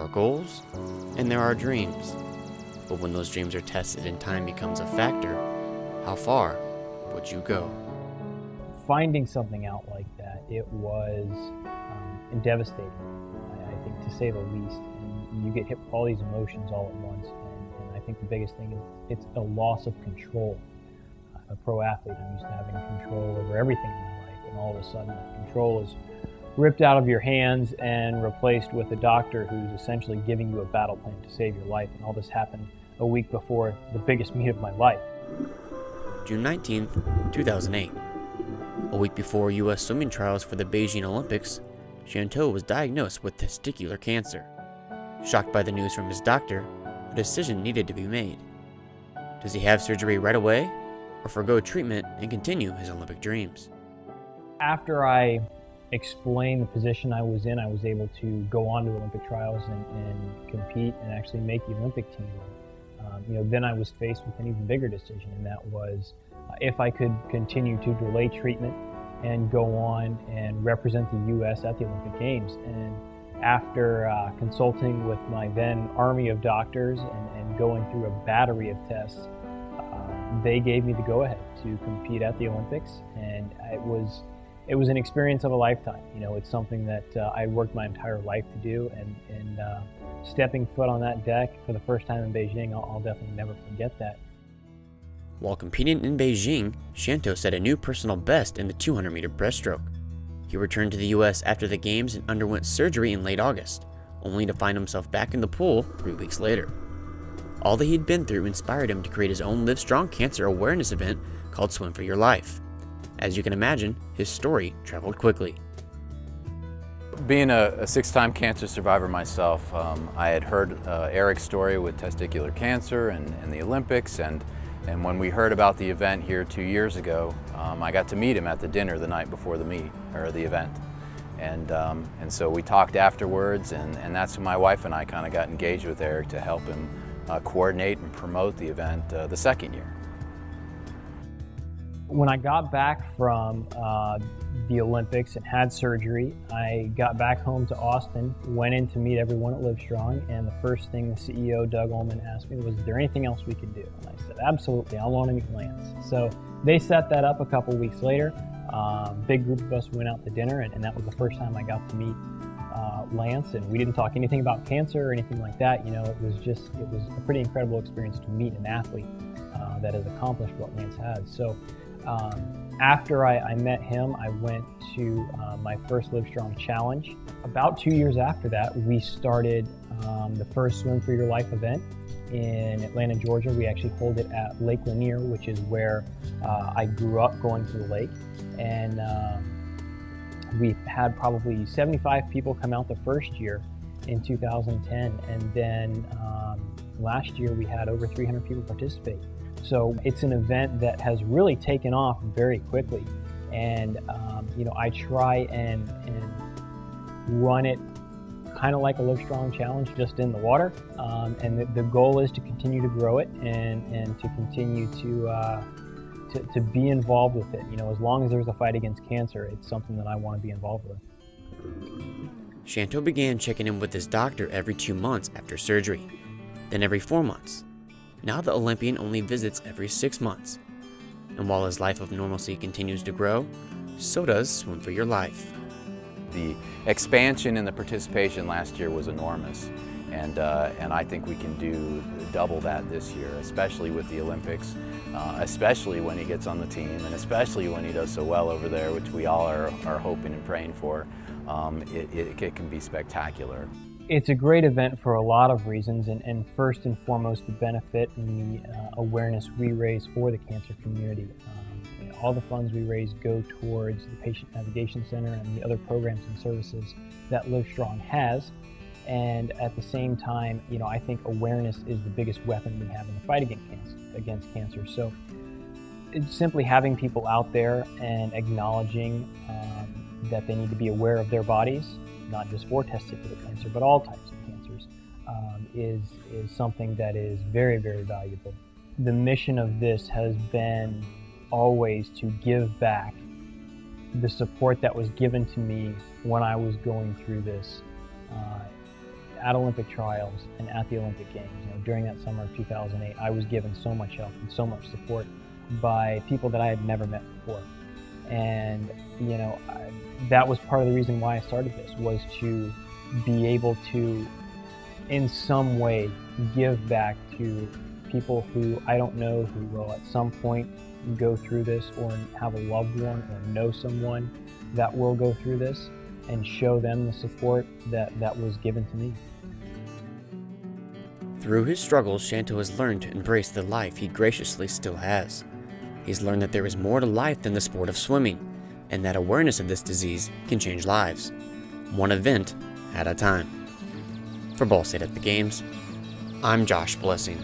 are goals and there are dreams. But when those dreams are tested and time becomes a factor, how far would you go? Finding something out like that, it was devastating, I think, to say the least. And you get hit with all these emotions all at once, and I think the biggest thing is it's a loss of control. I'm a pro athlete. I'm used to having control over everything in my life, and all of a sudden that control is ripped out of your hands and replaced with a doctor who's essentially giving you a battle plan to save your life. And all this happened a week before the biggest meet of my life. June 19th, 2008. A week before U.S. swimming trials for the Beijing Olympics, Chanteau was diagnosed with testicular cancer. Shocked by the news from his doctor, a decision needed to be made. Does he have surgery right away, or forgo treatment and continue his Olympic dreams? After I explained the position I was in, I was able to go on to Olympic trials and compete and actually make the Olympic team. Then I was faced with an even bigger decision, and that was if I could continue to delay treatment and go on and represent the U.S. at the Olympic Games. And after consulting with my then army of doctors and going through a battery of tests, they gave me the go-ahead to compete at the Olympics, and it was an experience of a lifetime. It's something that I worked my entire life to do, and stepping foot on that deck for the first time in Beijing, I'll definitely never forget that. While competing in Beijing, Chanteau set a new personal best in the 200-meter breaststroke. He returned to the U.S. after the Games and underwent surgery in late August, only to find himself back in the pool 3 weeks later. All that he'd been through inspired him to create his own Livestrong cancer awareness event called Swim for Your Life. As you can imagine, his story traveled quickly. Being a six-time cancer survivor myself, I had heard Eric's story with testicular cancer and the Olympics, and when we heard about the event here 2 years ago, I got to meet him at the dinner the night before the event. And so we talked afterwards, and that's when my wife and I kind of got engaged with Eric to help him coordinate and promote the event the second year. When I got back from the Olympics and had surgery, I got back home to Austin, went in to meet everyone at Livestrong, and the first thing the CEO, Doug Ullman, asked me was, is there anything else we could do? And I said, absolutely, I want to meet Lance. So they set that up a couple weeks later. Big group of us went out to dinner, and that was the first time I got to meet Lance, and we didn't talk anything about cancer or anything like that. It was a pretty incredible experience to meet an athlete that has accomplished what Lance has. So after I met him, I went to my first Livestrong Challenge. About 2 years after that, we started the first Swim for Your Life event in Atlanta, Georgia. We actually hold it at Lake Lanier, which is where I grew up going to the lake. And we had probably 75 people come out the first year in 2010. And then last year we had over 300 people participate. So it's an event that has really taken off very quickly. And I try and run it kind of like a Livestrong Challenge, just in the water. And the goal is to continue to grow it and to continue to be involved with it. As long as there's a fight against cancer, it's something that I want to be involved with. Chanteau began checking in with his doctor every 2 months after surgery, then every 4 months. Now the Olympian only visits every 6 months. And while his life of normalcy continues to grow, so does Swim for Your Life. The expansion in the participation last year was enormous, and I think we can do double that this year, especially with the Olympics, especially when he gets on the team, and especially when he does so well over there, which we all are hoping and praying for. It can be spectacular. It's a great event for a lot of reasons, and first and foremost, the benefit and the awareness we raise for the cancer community. All the funds we raise go towards the Patient Navigation Center and the other programs and services that Livestrong has. And at the same time, I think awareness is the biggest weapon we have in the fight against cancer. So it's simply having people out there and acknowledging that they need to be aware of their bodies, not just for testicular cancer, but all types of cancers, is something that is very, very valuable. The mission of this has been always to give back the support that was given to me when I was going through this. at Olympic trials and at the Olympic Games. During that summer of 2008, I was given so much help and so much support by people that I had never met before. And that was part of the reason why I started this, was to be able to, in some way, give back to people who I don't know who will at some point go through this, or have a loved one or know someone that will go through this, and show them the support that was given to me. Through his struggles, Shanto has learned to embrace the life he graciously still has. He's learned that there is more to life than the sport of swimming, and that awareness of this disease can change lives, one event at a time. For Ball State at the Games, I'm Josh Blessing.